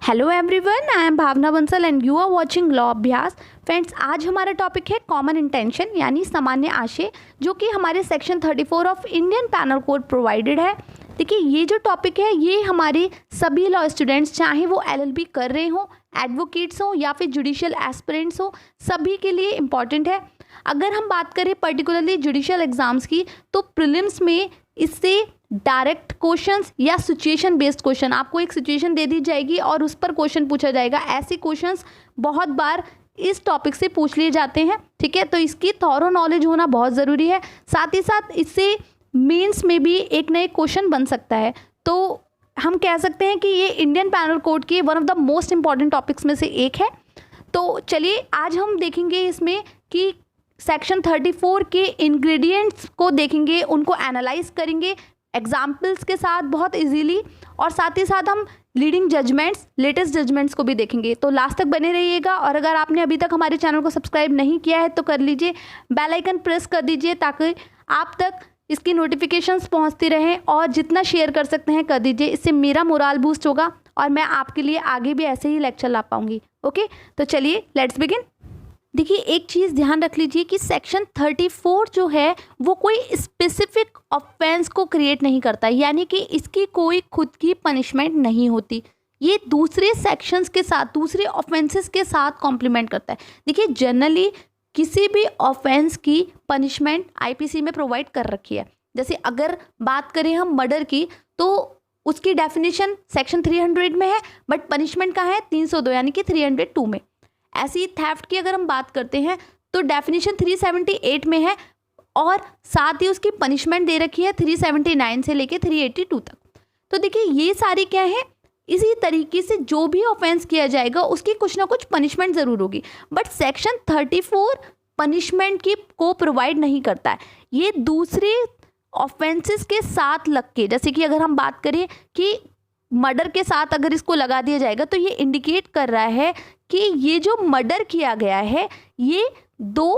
Hello everyone, I am Bhavna Bansal and you are watching law Abhyas. Friends, आज हमारा topic है common intention यानी सामान्य आशय, जो कि हमारे section 34 of Indian panel code provided है। देखिए, ये जो टॉपिक है ये हमारे सभी लॉ स्टूडेंट्स, चाहे वो LLB कर रहे हों, एडवोकेट्स हों या फिर जुडिशियल एस्पिरेंट्स हों, सभी के लिए इम्पॉर्टेंट है। अगर हम बात करें पर्टिकुलरली जुडिशियल एग्जाम्स की, तो प्रीलिम्स में इससे डायरेक्ट क्वेश्चंस या सिचुएशन बेस्ड क्वेश्चन, आपको एक सिचुएशन दे दी जाएगी और उस पर क्वेश्चन पूछा जाएगा। ऐसे क्वेश्चंस बहुत बार इस टॉपिक से पूछ लिए जाते हैं, ठीक है। तो इसकी थॉरो नॉलेज होना बहुत ज़रूरी है। साथ ही साथ इससे मेंस में भी एक नए क्वेश्चन बन सकता है। तो हम कह सकते हैं कि ये इंडियन पैनल कोड के one of the most important topics में से एक है। तो चलिए आज हम देखेंगे इसमें कि सेक्शन 34 के इंग्रेडिएंट्स को देखेंगे, उनको एनालाइज करेंगे एग्जाम्पल्स के साथ बहुत इजीली, और साथ ही साथ हम लीडिंग जजमेंट्स, लेटेस्ट जजमेंट्स को भी देखेंगे। तो लास्ट तक बने रहिएगा। और अगर आपने अभी तक हमारे चैनल को सब्सक्राइब नहीं किया है तो कर लीजिए, बेल आइकन प्रेस कर दीजिए ताकि आप तक इसकी नोटिफिकेशंस पहुंचती रहें, और जितना शेयर कर सकते हैं कर दीजिए। इससे मेरा मोराल बूस्ट होगा और मैं आपके लिए आगे भी ऐसे ही लेक्चर ला पाऊंगी। ओके, तो चलिए लेट्स बिगिन। देखिए, एक चीज़ ध्यान रख लीजिए कि सेक्शन 34 जो है वो कोई स्पेसिफिक ऑफेंस को क्रिएट नहीं करता, यानी कि इसकी कोई खुद की पनिशमेंट नहीं होती। ये दूसरे सेक्शंस के साथ, दूसरे ऑफेंसेस के साथ कॉम्प्लीमेंट करता है। देखिए, जनरली किसी भी ऑफेंस की पनिशमेंट IPC में प्रोवाइड कर रखी है। जैसे अगर बात करें हम मर्डर की, तो उसकी डेफिनेशन सेक्शन 300 में है, बट पनिशमेंट कहाँ है? 302 यानी कि 302 में। ऐसी थेफ्ट की अगर हम बात करते हैं तो डेफिनेशन 378 में है, और साथ ही उसकी पनिशमेंट दे रखी है 379 से लेके 382 तक। तो देखिए, ये सारी क्या है, इसी तरीके से जो भी ऑफेंस किया जाएगा उसकी कुछ ना कुछ पनिशमेंट ज़रूर होगी। बट सेक्शन 34 पनिशमेंट की को प्रोवाइड नहीं करता है। ये दूसरे ऑफेंसेस के साथ लग के, जैसे कि अगर हम बात करें कि मर्डर के साथ अगर इसको लगा दिया जाएगा, तो ये इंडिकेट कर रहा है कि ये जो मर्डर किया गया है ये 2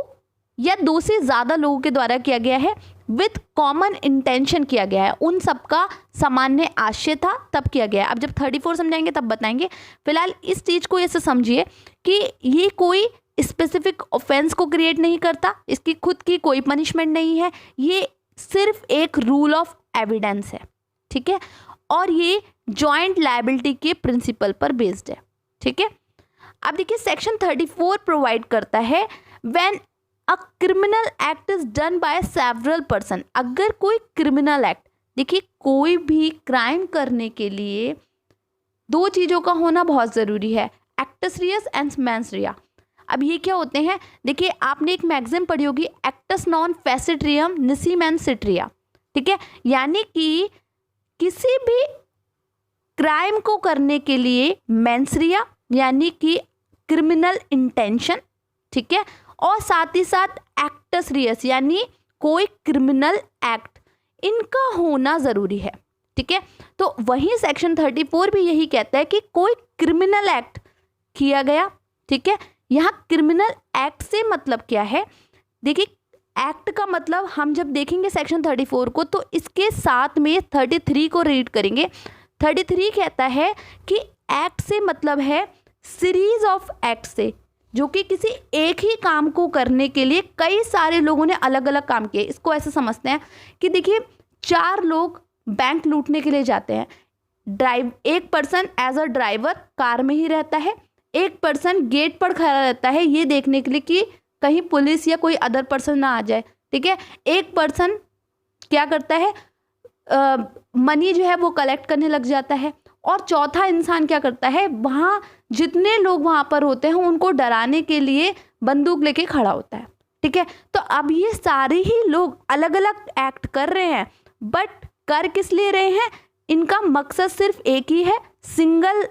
या 2 से ज़्यादा लोगों के द्वारा किया गया है, विथ कॉमन इंटेंशन किया गया है, उन सबका सामान्य आशय था तब किया गया है। अब जब 34 समझाएंगे तब बताएंगे। फिलहाल इस चीज़ को ऐसे समझिए कि ये कोई स्पेसिफिक ऑफेंस को क्रिएट नहीं करता, इसकी खुद की कोई पनिशमेंट नहीं है, ये सिर्फ एक रूल ऑफ एविडेंस है, ठीक है। और ये जॉइंट लायबिलिटी के प्रिंसिपल पर बेस्ड है, ठीक है। अब देखिए, सेक्शन 34 प्रोवाइड करता है when a criminal act is done by several person. अगर कोई क्रिमिनल एक्ट, देखिए कोई भी क्राइम करने के लिए 2 चीज़ों का होना बहुत ज़रूरी है, एक्टस रियस एंड मेंस रिया। अब ये क्या होते हैं? देखिए, आपने एक मैगज़ीन पढ़ी होगी, एक्टस नॉन फेसिट्रियम निसी मेंस सिट्रिया, ठीक है। यानी कि किसी भी क्राइम को करने के लिए मेंसरिया यानी कि क्रिमिनल इंटेंशन, ठीक है, और साथ ही साथ एक्टस रियस यानी कोई क्रिमिनल एक्ट, इनका होना ज़रूरी है, ठीक है। तो वही सेक्शन 34 भी यही कहता है कि कोई क्रिमिनल एक्ट किया गया, ठीक है। यहाँ क्रिमिनल एक्ट से मतलब क्या है? देखिए, एक्ट का मतलब हम जब देखेंगे सेक्शन 34 को, तो इसके साथ में 33 को रीड करेंगे। 33 कहता है कि एक्ट से मतलब है सीरीज ऑफ एक्ट से, जो कि किसी एक ही काम को करने के लिए कई सारे लोगों ने अलग अलग काम किए। इसको ऐसे समझते हैं कि देखिए, 4 लोग बैंक लूटने के लिए जाते हैं। एक person as a driver car में ही रहता है, एक पर्सन गेट पर खड़ा रहता है ये देखने के लिए कि कहीं पुलिस या कोई अदर पर्सन ना आ जाए, ठीक है। एक पर्सन क्या करता है, मनी जो है वो कलेक्ट करने लग जाता है, और चौथा इंसान क्या करता है, वहाँ जितने लोग वहाँ पर होते हैं उनको डराने के लिए बंदूक लेके खड़ा होता है, ठीक है। तो अब ये सारे ही लोग अलग अलग एक्ट कर रहे हैं, बट कर किस लिए रहे हैं? इनका मकसद सिर्फ एक ही है, सिंगल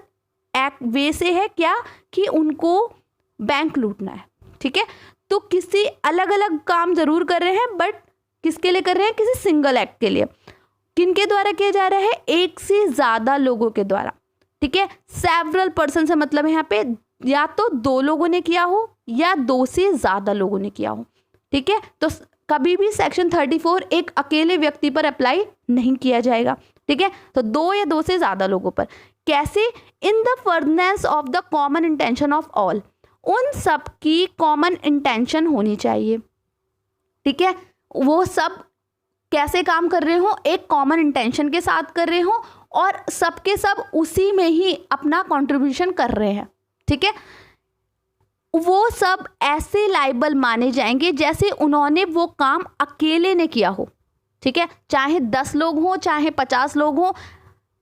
एक्ट वे से है, क्या कि उनको बैंक लूटना है, ठीक है। तो किसी अलग अलग काम जरूर कर रहे हैं, बट किसके लिए कर रहे हैं? किसी सिंगल एक्ट के लिए। किनके द्वारा किया जा रहा है? एक से ज़्यादा लोगों के द्वारा, ठीक है। सेवरल पर्सन से मतलब है यहाँ पे या तो 2 लोगों ने किया हो या 2 से ज़्यादा लोगों ने किया हो, ठीक है। तो कभी भी सेक्शन 34 एक अकेले व्यक्ति पर अप्लाई नहीं किया जाएगा, ठीक है। तो 2 या 2 से ज़्यादा लोगों पर कैसे? In the furtherance of the common intention of all, उन सब की कॉमन इंटेंशन होनी चाहिए, ठीक है। वो सब कैसे काम कर रहे हो? एक कॉमन इंटेंशन के साथ कर रहे हो और सबके सब उसी में ही अपना कंट्रीब्यूशन कर रहे हैं, ठीक है। वो सब ऐसे लायबल माने जाएंगे जैसे उन्होंने वो काम अकेले ने किया हो, ठीक है। चाहे 10 लोग हों, चाहे 50 लोग हों,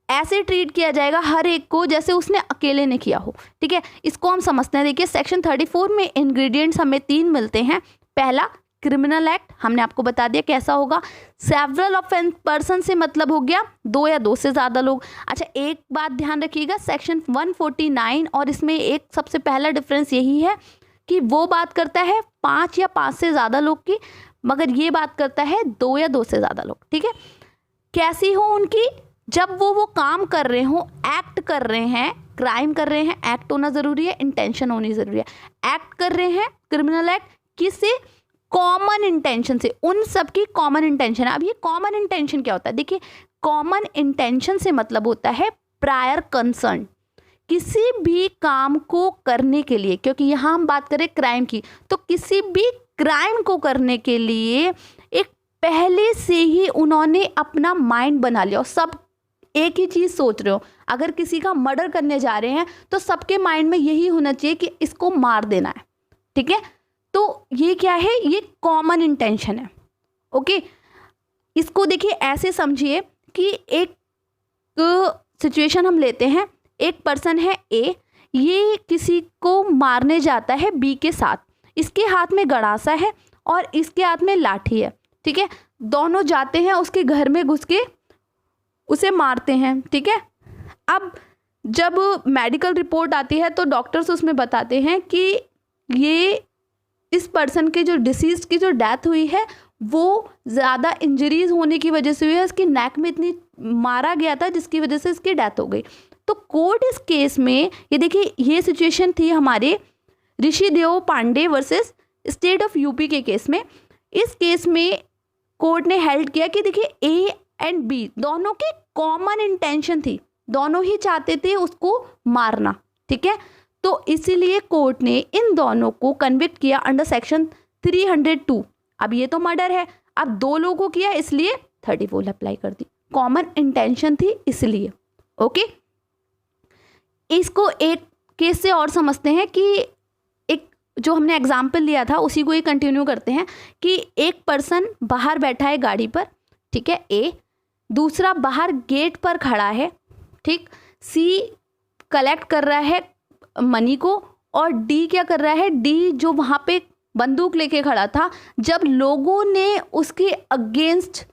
ऐसे ट्रीट किया जाएगा हर एक को जैसे उसने अकेले ने किया हो, ठीक है। इसको हम समझते हैं। देखिए सेक्शन 34 में इंग्रेडिएंट्स हमें 3 मिलते हैं। पहला क्रिमिनल एक्ट, हमने आपको बता दिया कैसा होगा। सेवरल ऑफेंस पर्सन से मतलब हो गया 2 या 2 से ज़्यादा लोग। अच्छा एक बात ध्यान रखिएगा, सेक्शन 149 और इसमें एक सबसे पहला डिफरेंस यही है कि वो बात करता है 5 या 5 से ज़्यादा लोग की, मगर ये बात करता है 2 या 2 से ज़्यादा लोग, ठीक है। कैसी हो उनकी? जब वो काम कर रहे हो, एक्ट कर रहे हैं, क्राइम कर रहे हैं, एक्ट होना ज़रूरी है, इंटेंशन होनी ज़रूरी है। एक्ट कर रहे हैं क्रिमिनल एक्ट किससे? कॉमन इंटेंशन से, उन सब की कॉमन इंटेंशन है। अब ये कॉमन इंटेंशन क्या होता है? देखिए कॉमन इंटेंशन से मतलब होता है प्रायर कंसर्न, किसी भी काम को करने के लिए, क्योंकि यहाँ हम बात करें क्राइम की, तो किसी भी क्राइम को करने के लिए एक पहले से ही उन्होंने अपना माइंड बना लिया और सब एक ही चीज़ सोच रहे हो। अगर किसी का मर्डर करने जा रहे हैं तो सबके माइंड में यही होना चाहिए कि इसको मार देना है, ठीक है। तो ये क्या है? ये कॉमन इंटेंशन है, ओके। इसको देखिए ऐसे समझिए कि एक सिचुएशन हम लेते हैं, एक पर्सन है ए, ये किसी को मारने जाता है बी के साथ, इसके हाथ में गड़ासा है और इसके हाथ में लाठी है, ठीक है। दोनों जाते हैं उसके घर में घुस के उसे मारते हैं, ठीक है। अब जब मेडिकल रिपोर्ट आती है तो डॉक्टर्स उसमें बताते हैं कि ये इस पर्सन के जो डिसीज की जो डेथ हुई है वो ज़्यादा इंजरीज होने की वजह से हुई है, इसकी नेक में इतनी मारा गया था जिसकी वजह से इसकी डेथ हो गई। तो कोर्ट इस केस में, ये देखिए ये सिचुएशन थी हमारे Rishidev Pandey versus state of UP के केस में। इस केस में कोर्ट ने हेल्ड किया कि देखिए ए एंड बी दोनों की कॉमन इंटेंशन थी, दोनों ही चाहते थे उसको मारना, ठीक है। तो इसीलिए कोर्ट ने इन दोनों को कन्विक्ट किया अंडर सेक्शन 302। अब ये तो मर्डर है, अब 2 लोगों को किया इसलिए 34 अप्लाई कर दी, कॉमन इंटेंशन थी इसलिए, ओके। इसको एक केस से और समझते हैं कि एक जो हमने एग्जाम्पल लिया था उसी को ही कंटिन्यू करते हैं कि एक पर्सन बाहर बैठा है गाड़ी पर, ठीक है, ए, दूसरा बाहर गेट पर खड़ा है, ठीक, सी कलेक्ट कर रहा है मनी को और डी क्या कर रहा है? डी जो वहाँ पे बंदूक लेके खड़ा था, जब लोगों ने उसके अगेंस्ट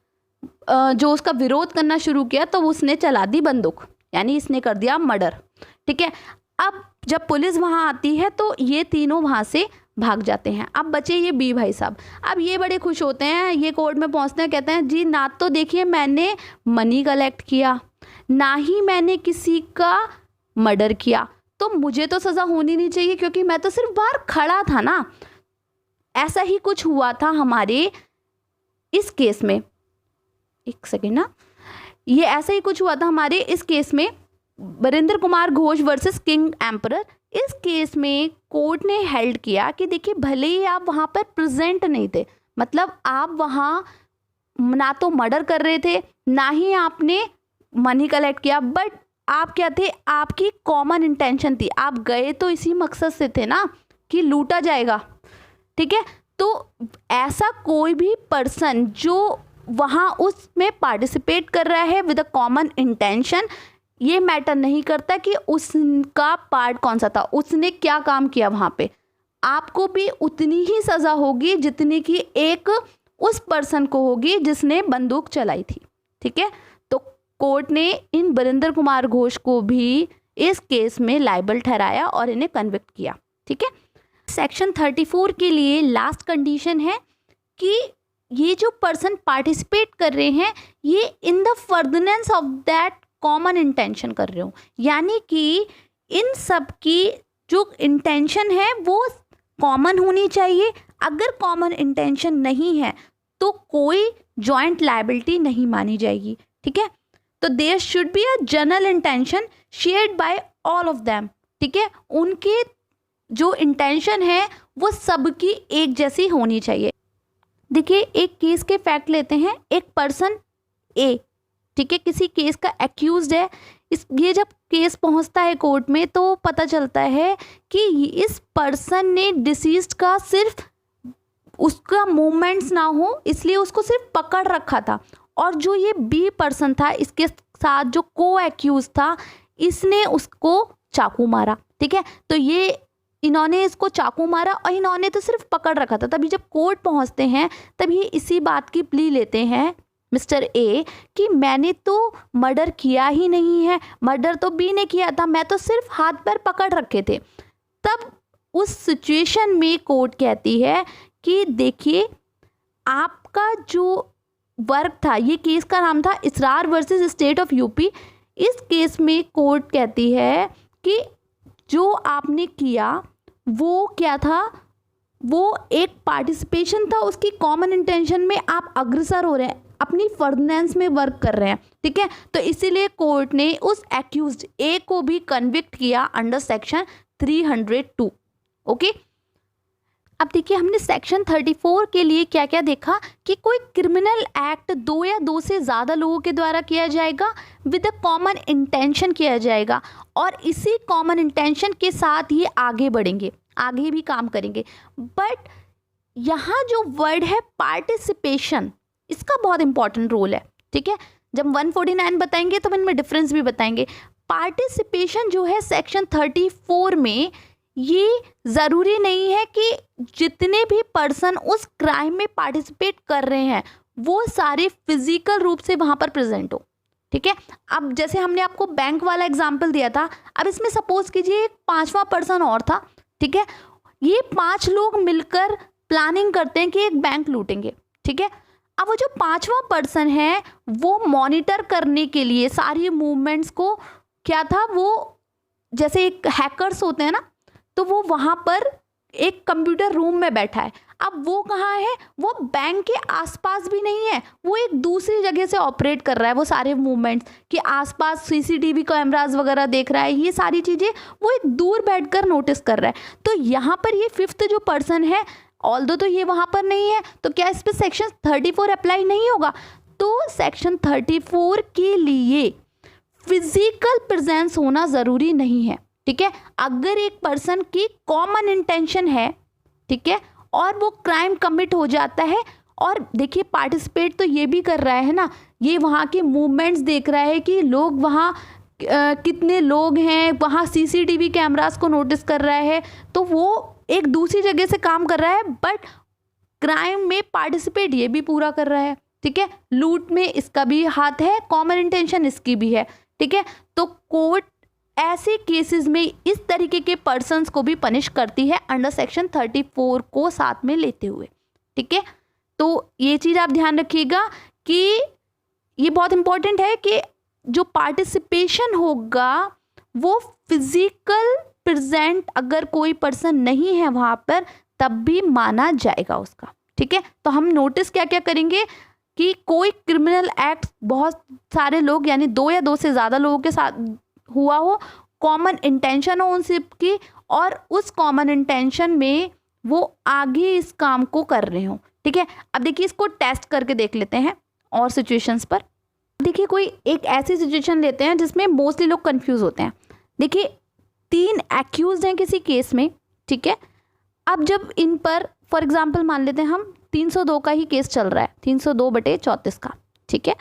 जो उसका विरोध करना शुरू किया तो उसने चला दी बंदूक, यानी इसने कर दिया मर्डर, ठीक है। अब जब पुलिस वहाँ आती है तो ये तीनों वहाँ से भाग जाते हैं। अब बचे ये बी भाई साहब। अब ये बड़े खुश होते हैं, ये कोर्ट में पहुँचते हैं, कहते हैं जी ना तो देखिए मैंने मनी कलेक्ट किया, ना ही मैंने किसी का मर्डर किया, तो मुझे तो सज़ा होनी नहीं चाहिए क्योंकि मैं तो सिर्फ बाहर खड़ा था ना। ऐसा ही कुछ हुआ था हमारे इस केस में, एक सेकेंड ना, ये ऐसा ही कुछ हुआ था हमारे इस केस में, Virendra Kumar Ghosh versus king emperor. इस केस में कोर्ट ने हेल्ड किया कि देखिए भले ही आप वहाँ पर प्रेजेंट नहीं थे, मतलब आप वहाँ ना तो मर्डर कर रहे थे ना ही आपने मनी कलेक्ट किया, बट आप क्या थे? आपकी कॉमन इंटेंशन थी, आप गए तो इसी मकसद से थे ना कि लूटा जाएगा, ठीक है। तो ऐसा कोई भी पर्सन जो वहाँ उसमें पार्टिसिपेट कर रहा है विद अ कॉमन इंटेंशन, ये मैटर नहीं करता कि उसका पार्ट कौन सा था, उसने क्या काम किया वहाँ पे, आपको भी उतनी ही सज़ा होगी जितनी कि एक उस पर्सन को होगी जिसने बंदूक चलाई थी, ठीक है। तो कोर्ट ने इन वीरेंद्र कुमार घोष को भी इस केस में लायबल ठहराया और इन्हें कन्विक्ट किया, ठीक है। सेक्शन 34 के लिए लास्ट कंडीशन है कि ये जो पर्सन पार्टिसिपेट कर रहे हैं ये in the furtherance of that common intention कर रहे हो, यानी कि इन सब की जो इंटेंशन है वो कॉमन होनी चाहिए। अगर कॉमन इंटेंशन नहीं है तो कोई जॉइंट लायबिलिटी नहीं मानी जाएगी, ठीक है। तो there should be a general intention shared by all of them, ठीक है, उनके जो इंटेंशन है वो सबकी एक जैसी होनी चाहिए। देखिए एक केस के फैक्ट लेते हैं। एक पर्सन ए, ठीक है, किसी केस का एक्यूज्ड है। ये जब केस पहुंचता है कोर्ट में तो पता चलता है कि इस पर्सन ने डिसीज्ड का सिर्फ उसका मूवमेंट्स ना हो इसलिए उसको सिर्फ पकड़ रखा था, और जो ये बी पर्सन था इसके साथ जो को एक्यूज था इसने उसको चाकू मारा, ठीक है। तो ये इन्होंने इसको चाकू मारा और इन्होंने तो सिर्फ पकड़ रखा था। तभी जब कोर्ट पहुंचते हैं तभी इसी बात की प्ली लेते हैं मिस्टर ए कि मैंने तो मर्डर किया ही नहीं है, मर्डर तो बी ने किया था, मैं तो सिर्फ हाथ पैर पकड़ रखे थे। तब उस सिचुएशन में कोर्ट कहती है कि देखिए आपका जो वर्क था, ये केस का नाम था इसरार वर्सेस स्टेट ऑफ यूपी। इस केस में कोर्ट कहती है कि जो आपने किया वो क्या था, वो एक पार्टिसिपेशन था, उसकी कॉमन इंटेंशन में आप अग्रसर हो रहे हैं, अपनी फर्दनेंस में वर्क कर रहे हैं, ठीक है। तो इसीलिए कोर्ट ने उस एक्यूज्ड ए को भी कन्विक्ट किया अंडर सेक्शन 302। ओके, अब देखिए हमने सेक्शन 34 के लिए क्या क्या देखा कि कोई क्रिमिनल एक्ट दो या दो से ज़्यादा लोगों के द्वारा किया जाएगा विद अ कॉमन इंटेंशन किया जाएगा, और इसी कॉमन इंटेंशन के साथ ये आगे बढ़ेंगे, आगे भी काम करेंगे। बट यहाँ जो वर्ड है पार्टिसिपेशन, इसका बहुत इंपॉर्टेंट रोल है, ठीक है। जब 149 बताएंगे तो इनमें डिफरेंस भी बताएंगे। पार्टिसिपेशन जो है सेक्शन 34 में, ये ज़रूरी नहीं है कि जितने भी पर्सन उस क्राइम में पार्टिसिपेट कर रहे हैं वो सारे फिजिकल रूप से वहाँ पर प्रेजेंट हो, ठीक है। अब जैसे हमने आपको बैंक वाला एग्जाम्पल दिया था, अब इसमें सपोज कीजिए एक पांचवा पर्सन और था, ठीक है। ये 5 लोग मिलकर प्लानिंग करते हैं कि एक बैंक लूटेंगे, ठीक है। अब वो जो पांचवा पर्सन है वो मॉनिटर करने के लिए सारी मूवमेंट्स को क्या था, वो जैसे एक हैकर्स होते हैं ना, तो वो वहाँ पर एक कंप्यूटर रूम में बैठा है। अब वो कहाँ है, वो बैंक के आसपास भी नहीं है, वो एक दूसरी जगह से ऑपरेट कर रहा है वो सारे मूवमेंट्स कि आसपास सीसीटीवी कैमरास वगैरह देख रहा है, ये सारी चीज़ें वो एक दूर बैठकर नोटिस कर रहा है। तो यहाँ पर ये 5th जो पर्सन है, ऑल्दो तो ये वहाँ पर नहीं है, तो क्या इस पर सेक्शन 34 अप्लाई नहीं होगा? तो सेक्शन 34 के लिए फिजिकल प्रेजेंस होना ज़रूरी नहीं है, ठीक है। अगर एक पर्सन की कॉमन इंटेंशन है, ठीक है, और वो क्राइम कमिट हो जाता है, और देखिए पार्टिसिपेट तो ये भी कर रहा है ना, ये वहाँ के मूवमेंट्स देख रहा है कि लोग वहाँ कितने लोग हैं, वहाँ सीसीटीवी कैमरास को नोटिस कर रहा है, तो वो एक दूसरी जगह से काम कर रहा है, बट क्राइम में पार्टिसिपेट ये भी पूरा कर रहा है, ठीक है। लूट में इसका भी हाथ है, कॉमन इंटेंशन इसकी भी है, ठीक है। तो कोर्ट ऐसे केसेस में इस तरीके के पर्सन्स को भी पनिश करती है अंडर सेक्शन 34 को साथ में लेते हुए, ठीक है। तो ये चीज़ आप ध्यान रखिएगा कि ये बहुत इंपॉर्टेंट है कि जो पार्टिसिपेशन होगा वो फिजिकल प्रेजेंट अगर कोई पर्सन नहीं है वहाँ पर तब भी माना जाएगा उसका, ठीक है। तो हम नोटिस क्या क्या करेंगे कि कोई क्रिमिनल एक्ट बहुत सारे लोग यानी 2 या 2 से ज़्यादा लोगों के साथ हुआ हो, कॉमन इंटेंशन हो उन सबकी, और उस कॉमन इंटेंशन में वो आगे इस काम को कर रहे हो, ठीक है। अब देखिए इसको टेस्ट करके देख लेते हैं और सिचुएशंस पर। देखिए कोई एक ऐसी सिचुएशन लेते हैं जिसमें मोस्टली लोग कंफ्यूज होते हैं। देखिए 3 एक्यूज हैं किसी केस में, ठीक है। अब जब इन पर फॉर एग्जांपल मान लेते हैं हम 302 का ही केस चल रहा है, 302/34 का, ठीक है।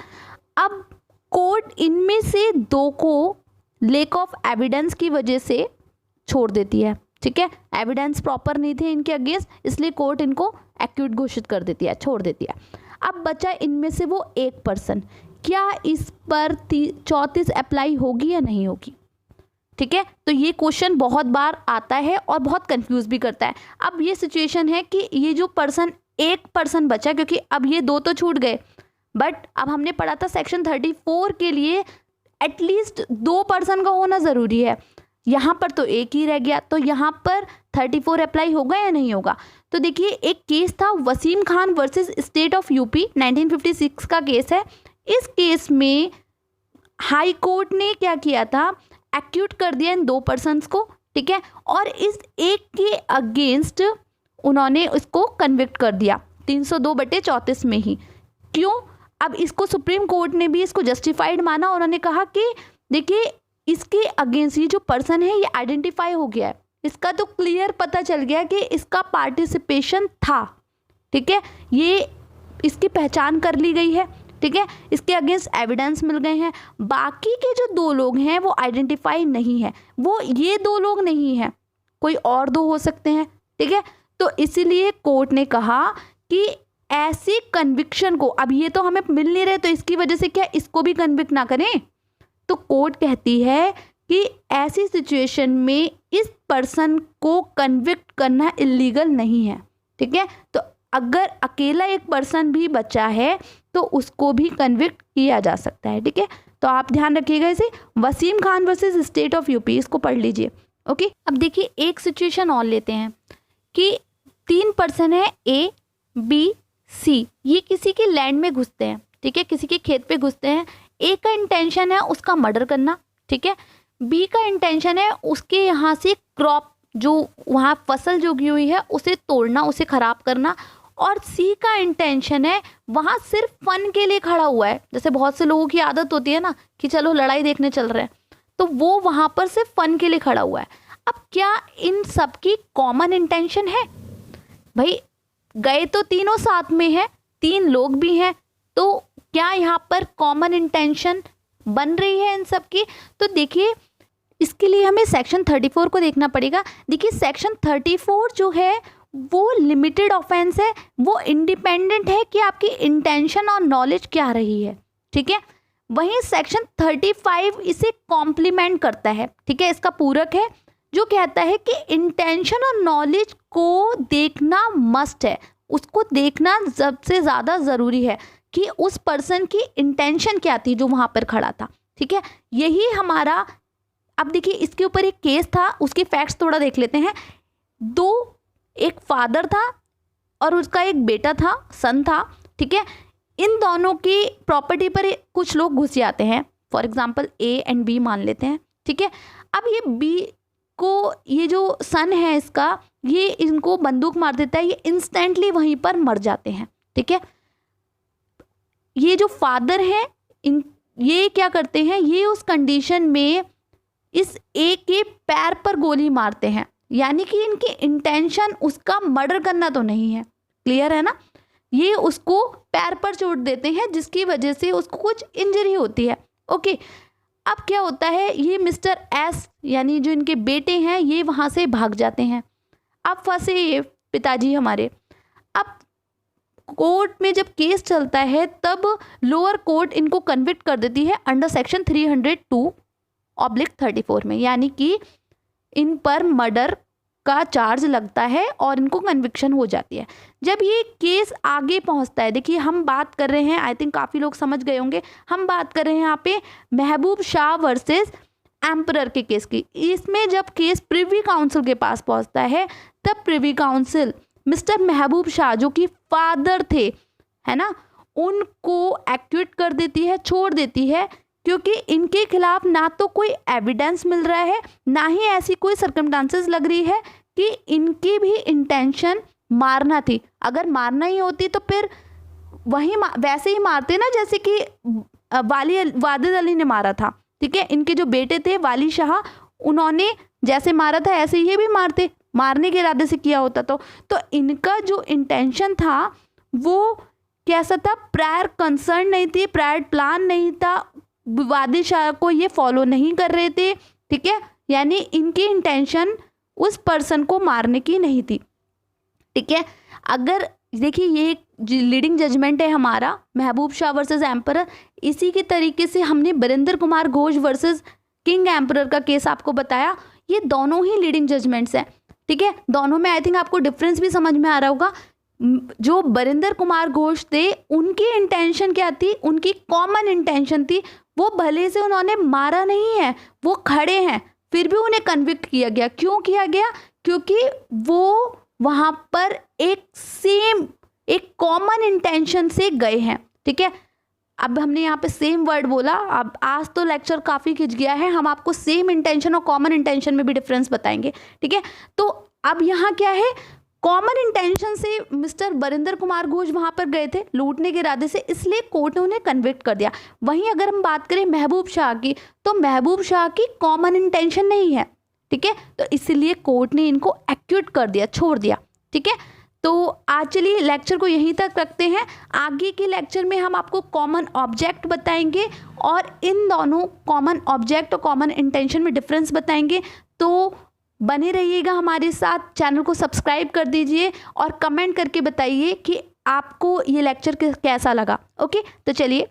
अब कोर्ट इनमें से 2 को लैक ऑफ एविडेंस की वजह से छोड़ देती है, ठीक है। एविडेंस प्रॉपर नहीं थे इनके अगेंस्ट, इसलिए कोर्ट इनको एक्यूट घोषित कर देती है, छोड़ देती है। अब बचा इनमें से वो एक पर्सन, क्या इस पर 34 अप्लाई होगी या नहीं होगी, ठीक है। तो ये क्वेश्चन बहुत बार आता है और बहुत कंफ्यूज भी करता है। अब ये सिचुएशन है कि ये जो पर्सन, एक पर्सन बचा, क्योंकि अब ये 2 तो छूट गए, बट अब हमने पढ़ा था सेक्शन 34 के लिए एटलीस्ट 2 पर्सन का होना ज़रूरी है, यहाँ पर तो एक ही रह गया, तो यहाँ पर 34 अप्लाई होगा या नहीं होगा? तो देखिए एक केस था Wasim Khan versus state of UP, 1956 का केस है। इस केस में हाई कोर्ट ने क्या किया था, एक्यूट कर दिया इन 2 पर्सन्स को, ठीक है, और इस एक के अगेंस्ट उन्होंने इसको कन्विक्ट कर दिया 302/34 में ही। क्यों? अब इसको सुप्रीम कोर्ट ने भी इसको जस्टिफाइड माना। उन्होंने कहा कि देखिए इसके अगेंस्ट ये जो पर्सन है ये आइडेंटिफाई हो गया है, इसका तो क्लियर पता चल गया कि इसका पार्टिसिपेशन था, ठीक है, ये इसकी पहचान कर ली गई है, ठीक है, इसके अगेंस्ट एविडेंस मिल गए हैं। बाकी के जो 2 लोग हैं वो आइडेंटिफाई नहीं है, वो ये 2 लोग नहीं हैं, कोई और 2 हो सकते हैं, ठीक है। तो इसीलिए कोर्ट ने कहा कि ऐसी कन्विक्शन को, अब ये तो हमें मिल नहीं रहे तो इसकी वजह से क्या इसको भी कन्विक्ट ना करें। तो कोर्ट कहती है कि ऐसी सिचुएशन में इस पर्सन को कन्विक्ट करना इलीगल नहीं है, ठीक है। तो अगर अकेला एक पर्सन भी बचा है तो उसको भी कन्विक्ट किया जा सकता है, ठीक है। तो आप ध्यान रखिएगा इसे। Wasim Khan versus state of UP, इसको पढ़ लीजिए, ओके। अब देखिए एक सिचुएशन और लेते हैं कि 3 पर्सन है ए बी सी, ये किसी के लैंड में घुसते हैं, ठीक है, किसी के खेत पे घुसते हैं। ए का इंटेंशन है उसका मर्डर करना, ठीक है। बी का इंटेंशन है उसके यहाँ से क्रॉप, जो वहाँ फसल जो उगी हुई है उसे तोड़ना, उसे ख़राब करना। और सी का इंटेंशन है वहाँ सिर्फ फन के लिए खड़ा हुआ है, जैसे बहुत से लोगों की आदत होती है ना कि चलो लड़ाई देखने चल रहे हैं, तो वो वहाँ पर सिर्फ फन के लिए खड़ा हुआ है। अब क्या इन सब की कॉमन इंटेंशन है? भाई गए तो तीनों साथ में है, 3 लोग भी हैं, तो क्या यहाँ पर कॉमन इंटेंशन बन रही है इन सब की? तो देखिए इसके लिए हमें सेक्शन 34 को देखना पड़ेगा। देखिए सेक्शन 34 जो है वो लिमिटेड ऑफेंस है, वो इंडिपेंडेंट है कि आपकी इंटेंशन और नॉलेज क्या रही है, ठीक है। वहीं सेक्शन 35 इसे कॉम्प्लीमेंट करता है, ठीक है, इसका पूरक है, जो कहता है कि इंटेंशन और नॉलेज को देखना मस्ट है, उसको देखना सबसे ज़्यादा ज़रूरी है कि उस पर्सन की इंटेंशन क्या थी जो वहाँ पर खड़ा था, ठीक है। यही हमारा, अब देखिए इसके ऊपर एक केस था, उसके फैक्ट्स थोड़ा देख लेते हैं। एक फादर था और उसका एक बेटा था, सन था, ठीक है। इन दोनों की प्रॉपर्टी पर कुछ लोग घुस जाते हैं, for example A and B मान लेते हैं, ठीक है। अब ये बी को, ये जो सन है इसका, ये इनको बंदूक मार देता है, ये इंस्टेंटली वहीं पर मर जाते हैं, ठीक है। ये जो फादर है ये क्या करते हैं, ये उस कंडीशन में इस ए के पैर पर गोली मारते हैं, यानी कि इनकी इंटेंशन उसका मर्डर करना तो नहीं है, क्लियर है ना। ये उसको पैर पर चोट देते हैं जिसकी वजह से उसको कुछ इंजरी होती है, ओके। अब क्या होता है, ये मिस्टर एस यानी जो इनके बेटे हैं ये वहाँ से भाग जाते हैं। अब फंसे ये पिताजी हमारे। अब कोर्ट में जब केस चलता है तब लोअर कोर्ट इनको कन्विक्ट कर देती है अंडर सेक्शन 302/34 में, यानी कि इन पर मर्डर का चार्ज लगता है और इनको कन्विक्शन हो जाती है। जब ये केस आगे पहुंचता है, देखिए हम बात कर रहे हैं, आई थिंक काफ़ी लोग समझ गए होंगे, हम बात कर रहे हैं यहाँ पे महबूब शाह वर्सेस एम्परर के केस की। इसमें जब केस प्रिवी काउंसिल के पास पहुंचता है तब प्रिवी काउंसिल मिस्टर महबूब शाह जो कि फादर थे, है ना, उनको एक्विट कर देती है, छोड़ देती है, क्योंकि इनके खिलाफ ना तो कोई एविडेंस मिल रहा है, ना ही ऐसी कोई सर्कमस्टांसेस लग रही है कि इनकी भी इंटेंशन मारना थी। अगर मारना ही होती तो फिर वही वैसे ही मारते ना जैसे कि वादिद अली ने मारा था, ठीक है। इनके जो बेटे थे वाली शाह, उन्होंने जैसे मारा था ऐसे ये भी मारते, मारने के इरादे से किया होता तो इनका जो इंटेंशन था वो कैसा था, प्रायर कंसर्न नहीं थी, प्रायर प्लान नहीं था, वादी शाह को ये फॉलो नहीं कर रहे थे, ठीक है। यानी इनकी इंटेंशन उस पर्सन को मारने की नहीं थी, ठीक है। अगर देखिए ये लीडिंग जजमेंट है हमारा महबूब शाह वर्सेस एम्परर। इसी के तरीके से हमने Barinder Kumar Ghosh versus king emperor का केस आपको बताया। ये दोनों ही लीडिंग जजमेंट्स हैं, ठीक है। दोनों में आई थिंक आपको डिफरेंस भी समझ में आ रहा होगा। जो बरिंदर कुमार घोष थे उनकी इंटेंशन क्या थी, उनकी कॉमन इंटेंशन थी, वो भले से उन्होंने मारा नहीं है, वो खड़े हैं, फिर भी उन्हें कन्विक्ट किया गया। क्यों किया गया? क्योंकि वो वहाँ पर एक कॉमन इंटेंशन से गए हैं, ठीक है। अब हमने यहाँ पे सेम वर्ड बोला। अब आज तो लेक्चर काफ़ी खिंच गया है, हम आपको सेम इंटेंशन और कॉमन इंटेंशन में भी डिफरेंस बताएंगे, ठीक है। तो अब यहाँ क्या है, कॉमन इंटेंशन से मिस्टर बरिंदर कुमार घोष वहाँ पर गए थे लूटने के इरादे से, इसलिए कोर्ट ने उन्हें कन्विक्ट कर दिया। वहीं अगर हम बात करें महबूब शाह की, तो महबूब शाह की कॉमन इंटेंशन नहीं है, ठीक है, तो इसीलिए कोर्ट ने इनको एक्यूट कर दिया, छोड़ दिया, ठीक है। तो आज चलिए लेक्चर को यहीं तक रखते हैं। आगे के लेक्चर में हम आपको कॉमन ऑब्जेक्ट बताएंगे और इन दोनों कॉमन ऑब्जेक्ट और कॉमन इंटेंशन में डिफरेंस बताएंगे। तो बने रहिएगा हमारे साथ, चैनल को सब्सक्राइब कर दीजिए और कमेंट करके बताइए कि आपको ये लेक्चर कैसा लगा। ओके, तो चलिए।